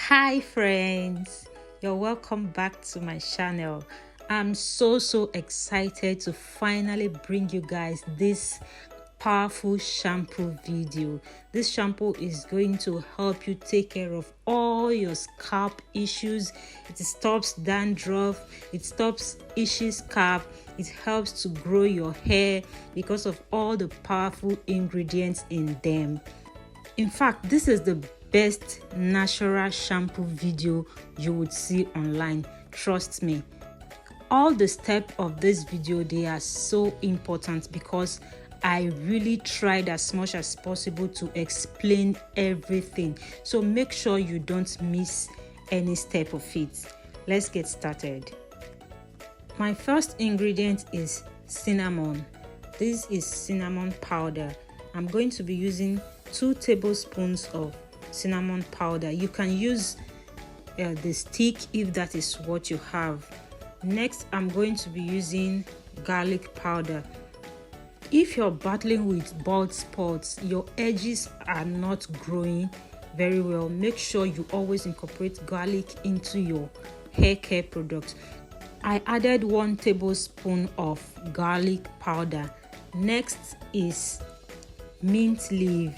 Hi friends, you're welcome back to my channel. I'm so excited to finally bring you guys this powerful shampoo video. This shampoo is going to help you take care of all your scalp issues. It stops dandruff, it stops itchy scalp, it helps to grow your hair because of all the powerful ingredients in them. In fact, this is the best natural shampoo video you would see online. Trust me. All the steps of this video, they are so important because I really tried as much as possible to explain everything. So make sure you don't miss any step of it. Let's get started. My first ingredient is cinnamon. This is cinnamon powder. I'm going to be using 2 tablespoons of cinnamon powder. You can use the stick if that is what you have. Next, I'm going to be using garlic powder. If you're battling with bald spots, your edges are not growing very well, make sure you always incorporate garlic into your hair care products. I added 1 tablespoon of garlic powder. Next is mint leaf,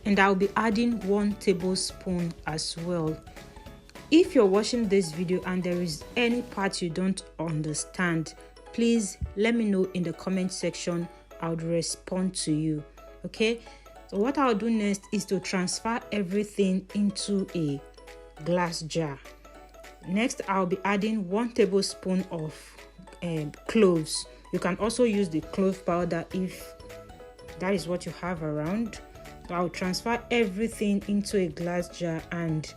and I'll be adding 1 tablespoon as well. If you're watching this video and there is any part you don't understand, please let me know in the comment section. I'll respond to you. Okay, so what I'll do next is to transfer everything into a glass jar. Next, I'll be adding 1 tablespoon of cloves. You can also use the clove powder if that is what you have around. So I'll transfer everything into a glass jar and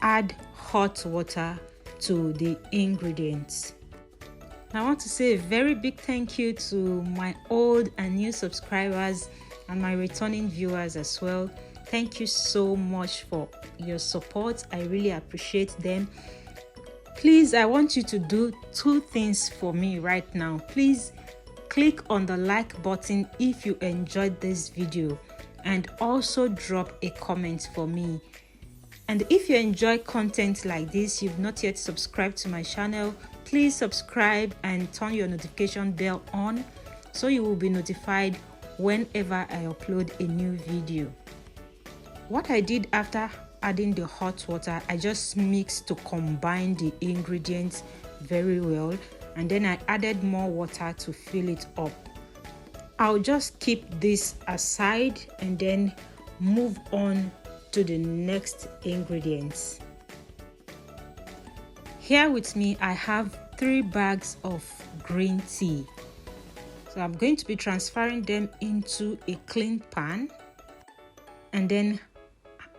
add hot water to the ingredients. I want to say a very big thank you to my old and new subscribers and my returning viewers as well. Thank you so much for your support. I really appreciate them. Please, I want you to do 2 things for me right now. Please click on the like button if you enjoyed this video, and also drop a comment for me. And if you enjoy content like this, you've not yet subscribed to my channel, please subscribe and turn your notification bell on so you will be notified whenever I upload a new video. What I did after adding the hot water, I just mixed to combine the ingredients very well, and then I added more water to fill it up. I'll just keep this aside and then move on to the next ingredients. Here with me, I have 3 bags of green tea. So I'm going to be transferring them into a clean pan and then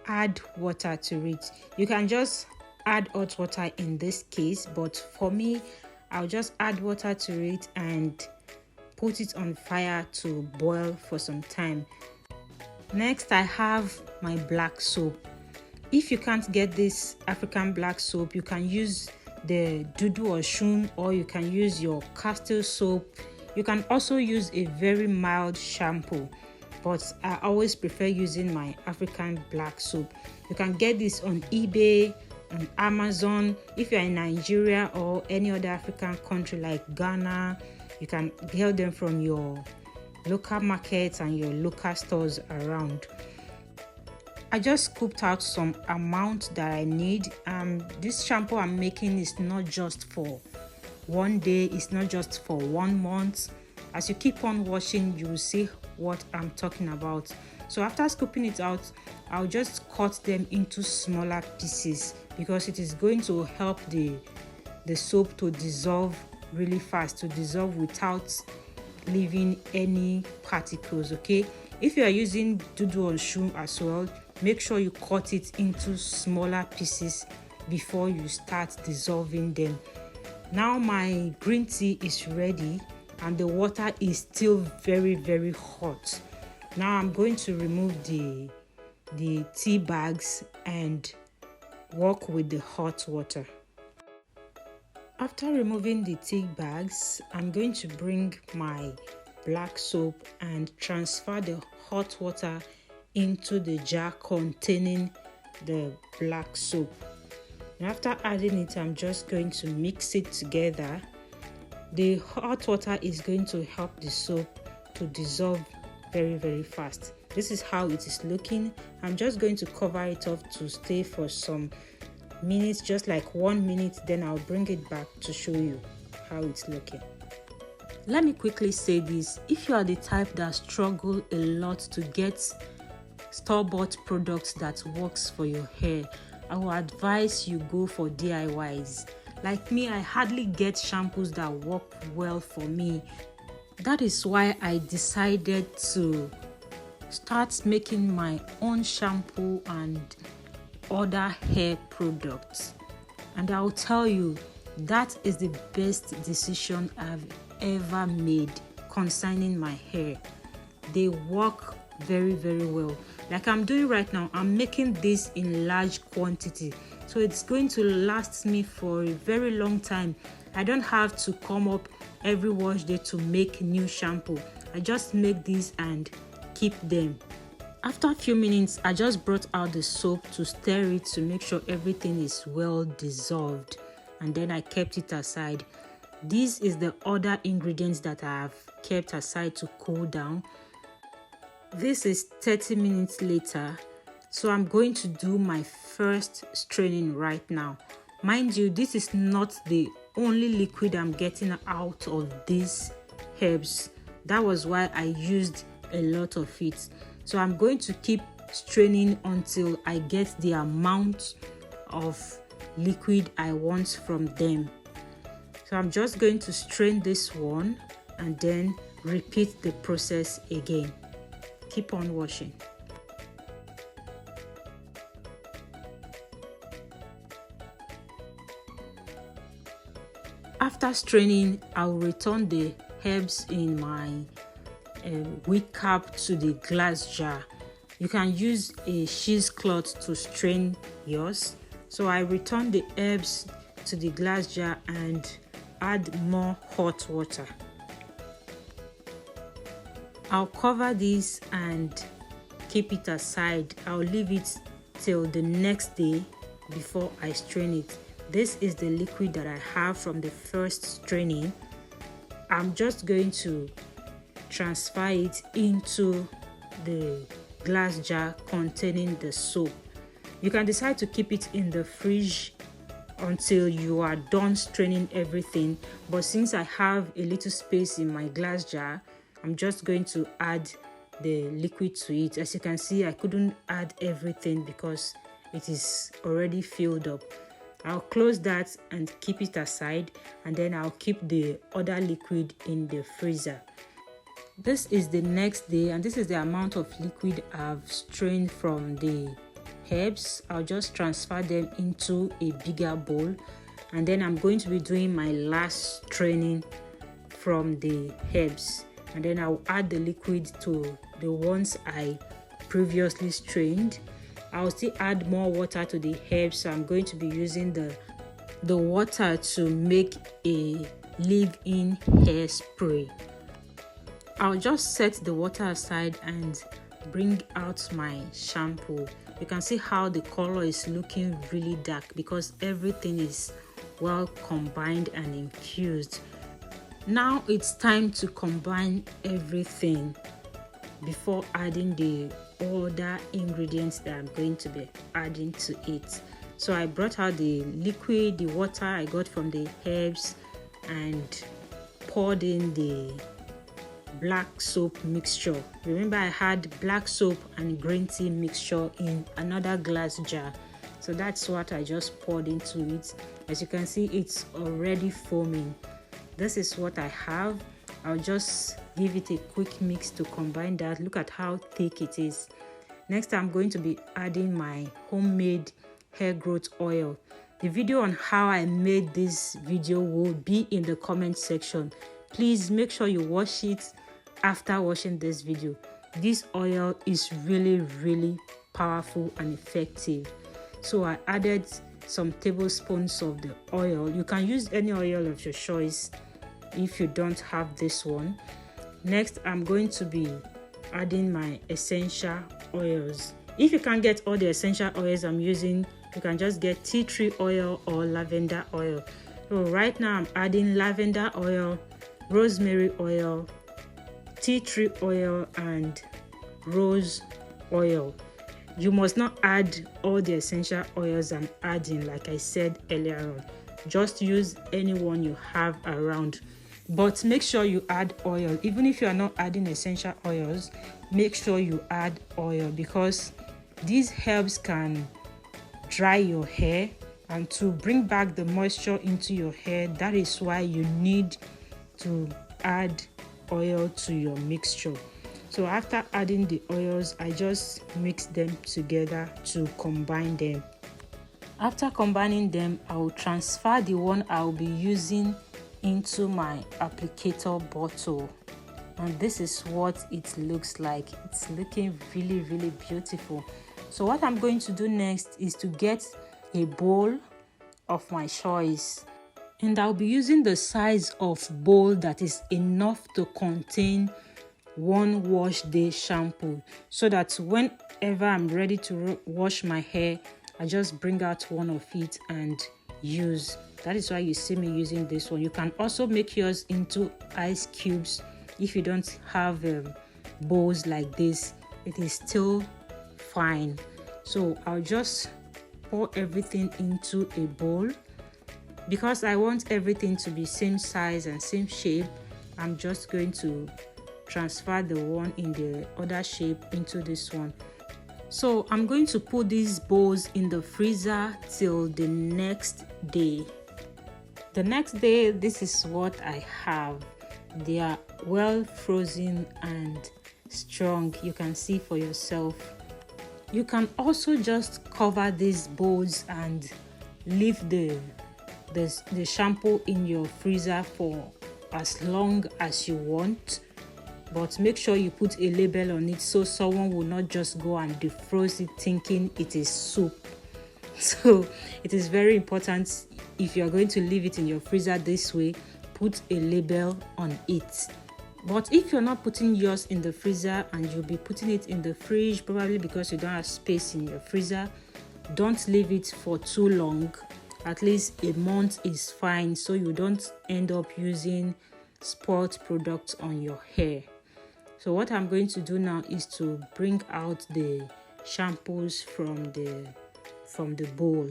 add water to it. You can just add hot water in this case, but for me, I'll just add water to it and put it on fire to boil for some time. Next, I have my black soap. If you can't get this African black soap, you can use the Dudu or Shun, or you can use your castle soap. You can also use a very mild shampoo, but I always prefer using my African black soap. You can get this on eBay, on Amazon. If you're in Nigeria or any other African country like Ghana, you can get them from your local markets and your local stores around. I just scooped out some amount that I need. This shampoo I'm making is not just for one day, it's not just for 1 month. As you keep on watching, you will see what I'm talking about. So after scooping it out, I'll just cut them into smaller pieces because it is going to help the soap to dissolve really fast, to dissolve without leaving any particles. Okay, if you are using Dudu or Shun as well, make sure you cut it into smaller pieces before you start dissolving them. Now my green tea is ready and the water is still very hot. Now I'm going to remove the tea bags and work with the hot water. After removing the tea bags, I'm going to bring my black soap and transfer the hot water into the jar containing the black soap. And after adding it, I'm just going to mix it together. The hot water is going to help the soap to dissolve very fast. This is how it is looking. I'm just going to cover it up to stay for some minutes, just like 1 minute, then I'll bring it back to show you how it's looking. Let me quickly say this: if you are the type that struggle a lot to get store-bought products that works for your hair, I will advise you go for DIYs. Like me, I hardly get shampoos that work well for me. That is why I decided to start making my own shampoo and other hair products. And I'll tell you, that is the best decision I've ever made concerning my hair. They work very well. Like I'm doing right now, I'm making this in large quantity, so it's going to last me for a very long time. I don't have to come up every wash day to make new shampoo. I just make these and keep them. After a few minutes, I just brought out the soap to stir it to make sure everything is well dissolved, and then I kept it aside. This is the other ingredients that I have kept aside to cool down. This is 30 minutes later, so I'm going to do my first straining right now. Mind you, this is not the only liquid I'm getting out of these herbs. That was why I used a lot of it. So I'm going to keep straining until I get the amount of liquid I want from them. So I'm just going to strain this one and then repeat the process again. Keep on washing. After straining, I'll return the herbs in my wig cap to the glass jar. You can use a cheesecloth to strain yours. So I return the herbs to the glass jar and add more hot water. I'll cover this and keep it aside. I'll leave it till the next day before I strain it. This is the liquid that I have from the first straining. I'm just going to transfer it into the glass jar containing the soap. You can decide to keep it in the fridge until you are done straining everything, but since I have a little space in my glass jar, I'm just going to add the liquid to it. As you can see, I couldn't add everything because it is already filled up. I'll close that and keep it aside, and then I'll keep the other liquid in the freezer. This is the next day, and this is the amount of liquid I've strained from the herbs. I'll just transfer them into a bigger bowl, and then I'm going to be doing my last straining from the herbs, and then I'll add the liquid to the ones I previously strained. I'll still add more water to the herbs, so I'm going to be using the water to make a leave-in hairspray. I'll just set the water aside and bring out my shampoo. You can see how the color is looking really dark because everything is well combined and infused. Now it's time to combine everything before adding the other ingredients that I'm going to be adding to it. So I brought out the liquid, the water I got from the herbs, and poured in the black soap mixture. Remember, I had black soap and green tea mixture in another glass jar, so that's what I just poured into it. As you can see, it's already foaming. This is what I have. I'll just give it a quick mix to combine that. Look at how thick it is. Next, I'm going to be adding my homemade hair growth oil. The video on how I made this video will be in the comment section. Please make sure you watch it after watching this video. This oil is really powerful and effective. So I added some tablespoons of the oil. You can use any oil of your choice if you don't have this one. Next, I'm going to be adding my essential oils. If you can't get all the essential oils I'm using, you can just get tea tree oil or lavender oil. So right now I'm adding lavender oil, rosemary oil, tea tree oil, and rose oil. You must not add all the essential oils I'm adding like I said earlier on. Just use any one you have around, but make sure you add oil. Even if you are not adding essential oils, make sure you add oil, because these herbs can dry your hair, and to bring back the moisture into your hair, that is why you need to add oil to your mixture. So after adding the oils, I just mix them together to combine them. After combining them, I will transfer the one I will be using into my applicator bottle, and this is what it looks like. It's looking really beautiful. So what I'm going to do next is to get a bowl of my choice, and I'll be using the size of bowl that is enough to contain 1 wash day shampoo, so that whenever I'm ready to wash my hair, I just bring out one of it and use. That is why you see me using this one. You can also make yours into ice cubes. If you don't have bowls like this, it is still fine. So I'll just pour everything into a bowl. Because I want everything to be same size and same shape, I'm just going to transfer the one in the other shape into this one. So I'm going to put these bowls in the freezer till the next day. The next day, this is what I have. They are well frozen and strong. You can see for yourself. You can also just cover these bowls and leave the shampoo in your freezer for as long as you want, but make sure you put a label on it so someone will not just go and defrost it thinking it is soup. So it is very important, if you are going to leave it in your freezer this way, put a label on it. But if you're not putting yours in the freezer and you'll be putting it in the fridge, probably because you don't have space in your freezer, don't leave it for too long. At least a month is fine, so you don't end up using spoiled products on your hair. So what I'm going to do now is to bring out the shampoos from the bowl.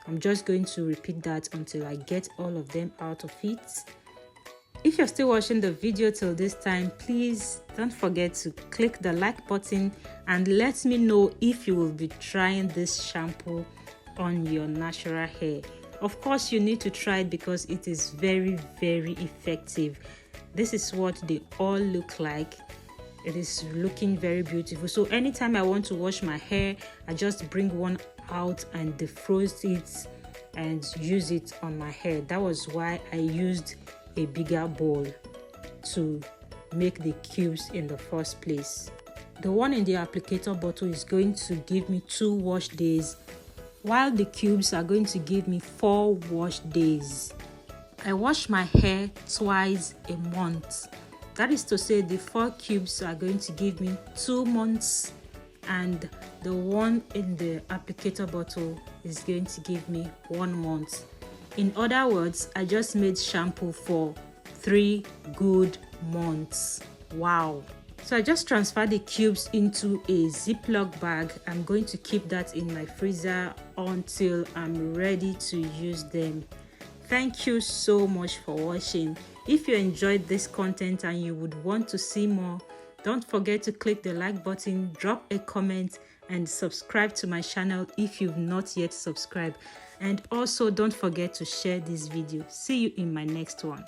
I'm just going to repeat that until I get all of them out of it. If you're still watching the video till this time, please don't forget to click the like button and let me know if you will be trying this shampoo on your natural hair. Of course, you need to try it because it is very effective. This is what they all look like. It is looking very beautiful. So anytime I want to wash my hair, I just bring one out and defrost it and use it on my hair. That was why I used a bigger bowl to make the cubes in the first place. The one in the applicator bottle is going to give me 2 wash days, while the cubes are going to give me 4 wash days. I wash my hair twice a month. That is to say, the 4 cubes are going to give me 2 months, and the one in the applicator bottle is going to give me 1 month. In other words, I just made shampoo for 3 good months. Wow. So I just transferred the cubes into a Ziploc bag. I'm going to keep that in my freezer until I'm ready to use them. Thank you so much for watching. If you enjoyed this content and you would want to see more, don't forget to click the like button, drop a comment, and subscribe to my channel if you've not yet subscribed. And also don't forget to share this video. See you in my next one.